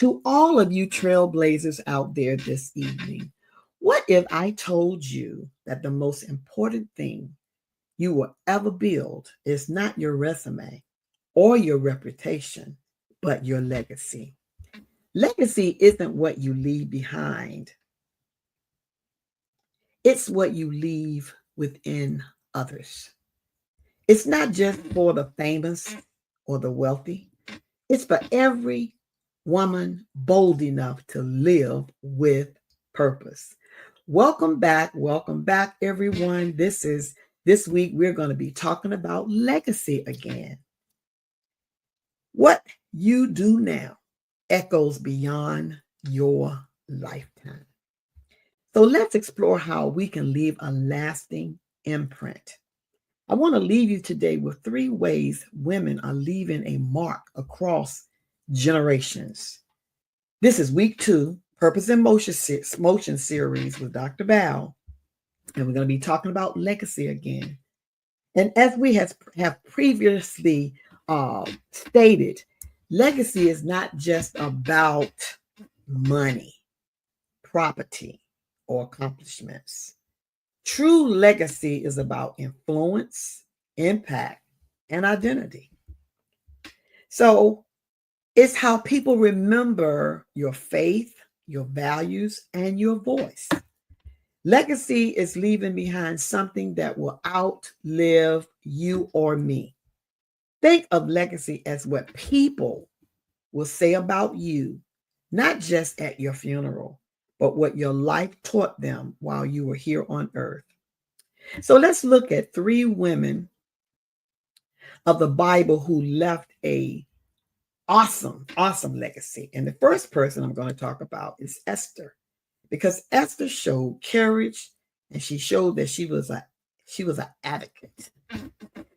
To all of you trailblazers out there this evening, what if I told you that the most important thing you will ever build is not your resume or your reputation, but your legacy? Legacy isn't what you leave behind, it's what you leave within others. It's not just for the famous or the wealthy, it's for every woman bold enough to live with purpose. Welcome back, everyone. This week we're going to be talking about legacy again. What you do now echoes beyond your lifetime. So let's explore how we can leave a lasting imprint. I want to leave you today with 3 ways women are leaving a mark across generations. This is week 2, Purpose in Motion series with Dr. Val, and we're going to be talking about legacy again. And as we have previously stated, legacy is not just about money, property, or accomplishments. True legacy is about influence, impact, and identity. So it's how people remember your faith, your values, and your voice. Legacy is leaving behind something that will outlive you or me. Think of legacy as what people will say about you, not just at your funeral, but what your life taught them while you were here on earth. So let's look at 3 women of the Bible who left a awesome legacy. And the first person I'm going to talk about is Esther, because Esther showed courage and she showed that she was an advocate.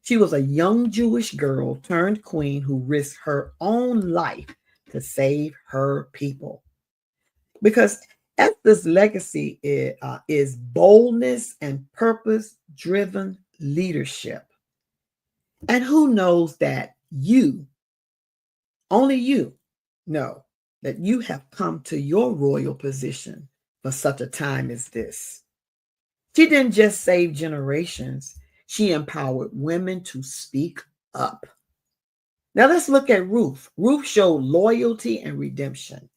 She was a young Jewish girl turned queen who risked her own life to save her people. Because Esther's legacy is boldness and purpose-driven leadership. And who knows that only you know that you have come to your royal position for such a time as this. She didn't just save generations, she empowered women to speak up. Now let's look at Ruth. Ruth showed loyalty and redemption.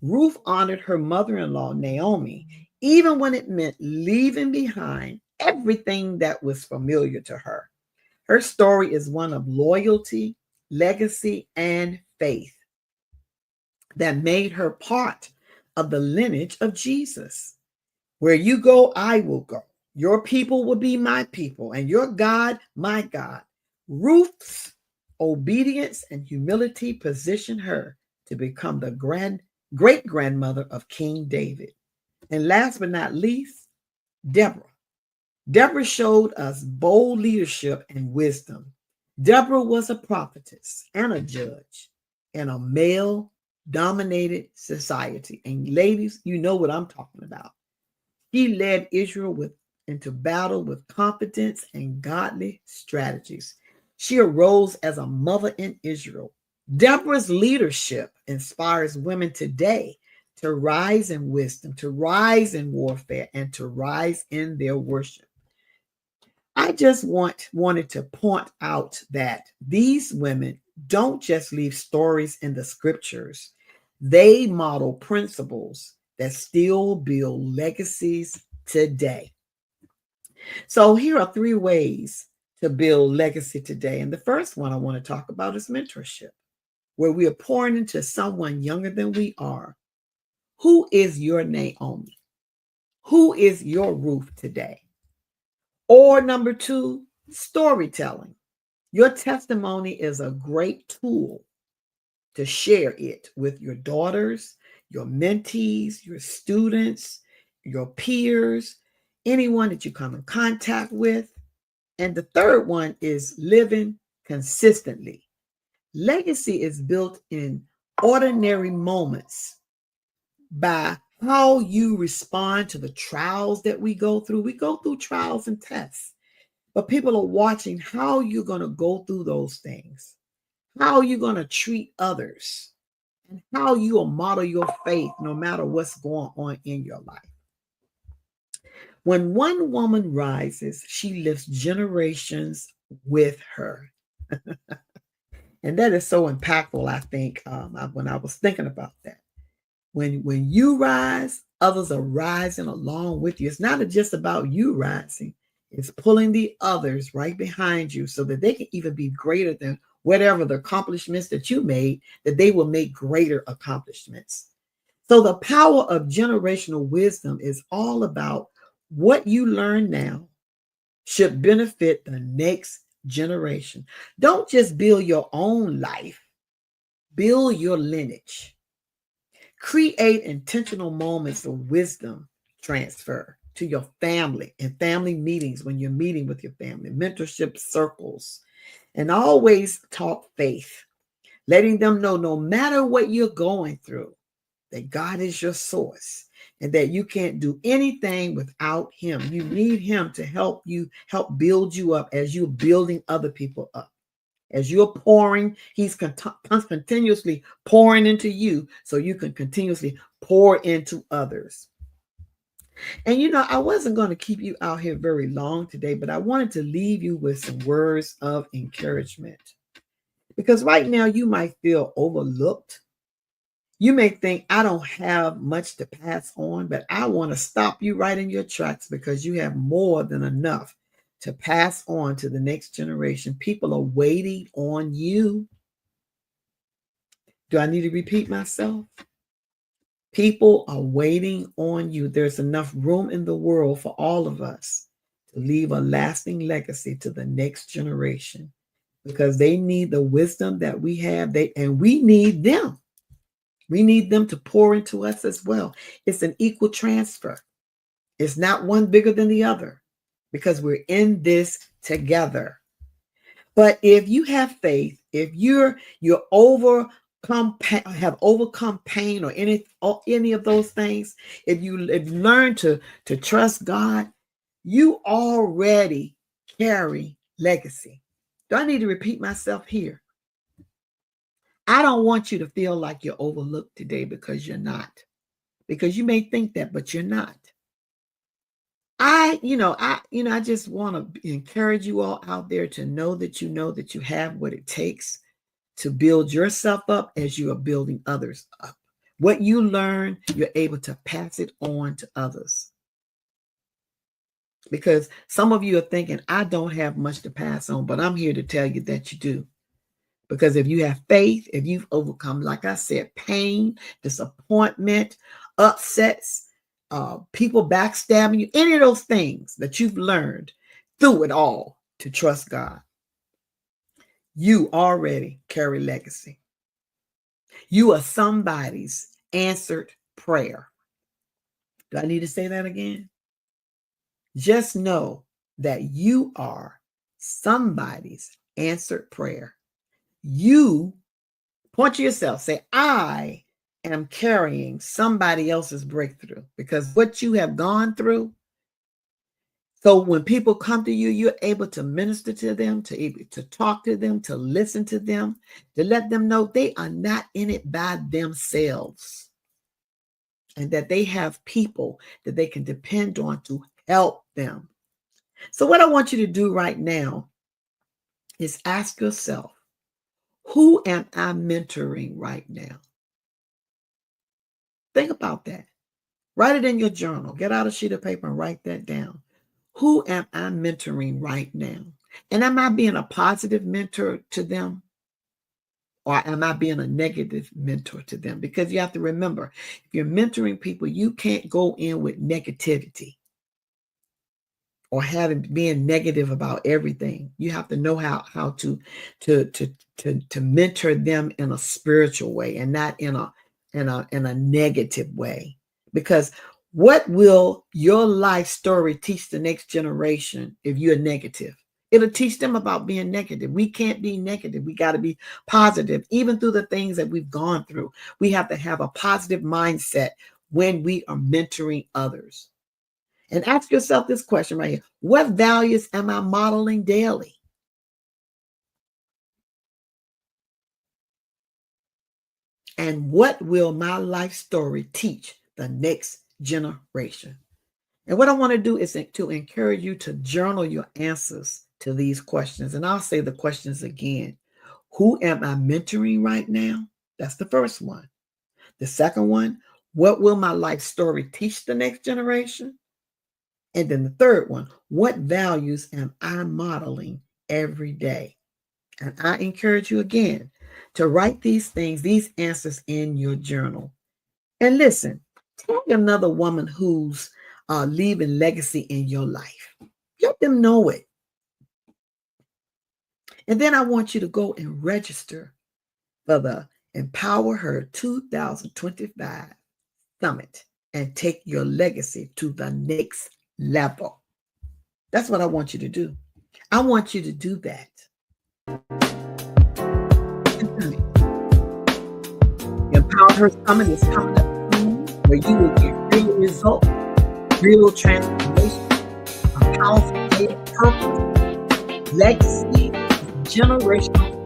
Ruth honored her mother-in-law, Naomi, even when it meant leaving behind everything that was familiar to her. Her story is one of loyalty, legacy, and faith that made her part of the lineage of Jesus. Where you go, I will go. Your people will be my people, and your God, my God. Ruth's obedience and humility positioned her to become the great-grandmother of King David. And last but not least, Deborah. Deborah showed us bold leadership and wisdom. Deborah was a prophetess and a judge in a male-dominated society. And ladies, you know what I'm talking about. She led Israel into battle with confidence and godly strategies. She arose as a mother in Israel. Deborah's leadership inspires women today to rise in wisdom, to rise in warfare, and to rise in their worship. I just wanted to point out that these women don't just leave stories in the scriptures. They model principles that still build legacies today. So here are 3 ways to build legacy today. And the first one I want to talk about is mentorship, where we are pouring into someone younger than we are. Who is your Naomi? Who is your Ruth today? Or number 2, storytelling. Your testimony is a great tool to share it with your daughters, your mentees, your students, your peers, anyone that you come in contact with. And the third one is living consistently. Legacy is built in ordinary moments by how you respond to the trials that we go through. We go through trials and tests, but people are watching how you're going to go through those things, how you're going to treat others, and how you will model your faith no matter what's going on in your life. When one woman rises, she lifts generations with her. And that is so impactful, I think, when I was thinking about that. When you rise, others are rising along with you. It's not just about you rising. It's pulling the others right behind you so that they can even be greater than whatever the accomplishments that you made, that they will make greater accomplishments. So the power of generational wisdom is all about what you learn now should benefit the next generation. Don't just build your own life, build your lineage. Create intentional moments of wisdom transfer to your family and family meetings when you're meeting with your family, mentorship circles, and always talk faith, letting them know no matter what you're going through, that God is your source and that you can't do anything without him. You need him to help you, help build you up as you're building other people up. As you're pouring, he's continuously pouring into you so you can continuously pour into others. And I wasn't going to keep you out here very long today, but I wanted to leave you with some words of encouragement. Because right now you might feel overlooked. You may think, I don't have much to pass on, but I want to stop you right in your tracks because you have more than enough to pass on to the next generation. People are waiting on you. Do I need to repeat myself? People are waiting on you. There's enough room in the world for all of us to leave a lasting legacy to the next generation because they need the wisdom that we have, and we need them. We need them to pour into us as well. It's an equal transfer. It's not one bigger than the other because we're in this together. But if you have faith, if you're have overcome pain or any of those things, if you learn to trust God, you already carry legacy. Do I need to repeat myself here? I don't want you to feel like you're overlooked today because you're not. Because you may think that, but you're not. I just want to encourage you all out there to know that you have what it takes to build yourself up as you are building others up. What you learn, you're able to pass it on to others. Because some of you are thinking, I don't have much to pass on, but I'm here to tell you that you do. Because if you have faith, if you've overcome, like I said, pain, disappointment, upsets, people backstabbing you, any of those things that you've learned through it all to trust God, you already carry legacy. You are somebody's answered prayer. Do I need to say that again? Just know that you are somebody's answered prayer. You point to yourself, say, I am carrying somebody else's breakthrough because what you have gone through. So when people come to you, you're able to minister to them, to talk to them, to listen to them, to let them know they are not in it by themselves and that they have people that they can depend on to help them. So what I want you to do right now is ask yourself, who am I mentoring right now? Think about that. Write it in your journal. Get out a sheet of paper and write that down. Who am I mentoring right now? And am I being a positive mentor to them? Or am I being a negative mentor to them? Because you have to remember, if you're mentoring people, you can't go in with negativity or being negative about everything. You have to know how to mentor them in a spiritual way and not in a negative way. Because what will your life story teach the next generation if you're negative? It'll teach them about being negative. We can't be negative. We got to be positive. Even through the things that we've gone through, we have to have a positive mindset when we are mentoring others. And ask yourself this question right here. What values am I modeling daily? And what will my life story teach the next generation? And what I want to do is to encourage you to journal your answers to these questions. And I'll say the questions again. Who am I mentoring right now? That's the first one. The second one, what will my life story teach the next generation? And then the third one, what values am I modeling every day? And I encourage you again to write these things, these answers in your journal. And listen, tell another woman who's leaving legacy in your life. Let them know it. And then I want you to go and register for the EmpowerHER 2025 Summit and take your legacy to the next level. That's what I want you to do. I want you to do that. EmpowerHER Summit is coming up soon, where you will get real results, real transformation, a powerful data purpose, legacy, generational.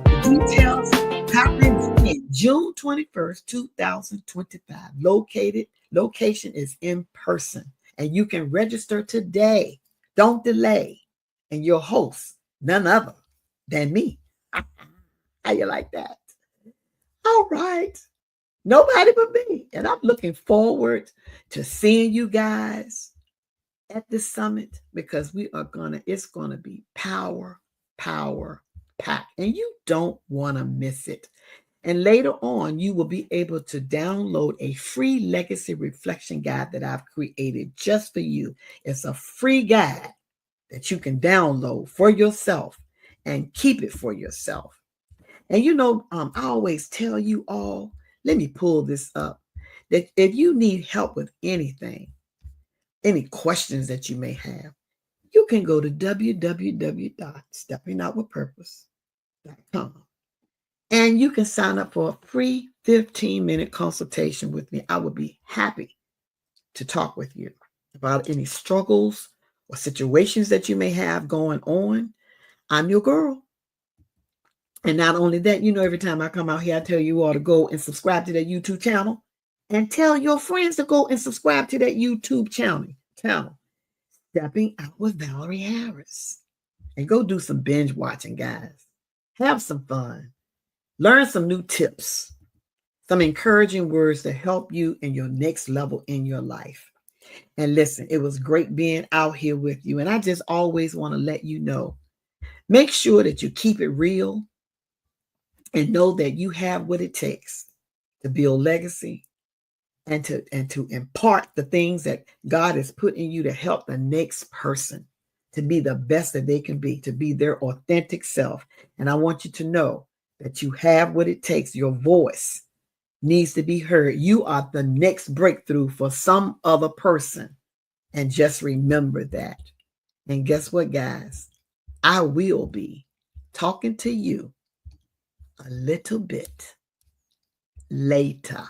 The details happening in June 21st, 2025. Location is in person, and you can register today. Don't delay. And your host, none other than me. How you like that? All right. Nobody but me. And I'm looking forward to seeing you guys at the summit, because it's gonna be power, packed. And you don't want to miss it. And later on, you will be able to download a free legacy reflection guide that I've created just for you. It's a free guide that you can download for yourself and keep it for yourself. And I always tell you all, let me pull this up, that if you need help with anything, any questions that you may have, you can go to www.steppingoutwithpurpose.com and you can sign up for a free 15-minute consultation with me. I would be happy to talk with you about any struggles or situations that you may have going on. I'm your girl. And not only that, every time I come out here, I tell you all to go and subscribe to that YouTube channel, and tell your friends to go and subscribe to that YouTube channel, Stepping Out with Valarie Harris. And go do some binge watching, guys. Have some fun. Learn some new tips, some encouraging words to help you in your next level in your life. And listen, it was great being out here with you. And I just always want to let you know, make sure that you keep it real and know that you have what it takes to build legacy and to impart the things that God has put in you to help the next person to be the best that they can be, to be their authentic self. And I want you to know that you have what it takes. Your voice needs to be heard. You are the next breakthrough for some other person. And just remember that. And guess what, guys? I will be talking to you a little bit later.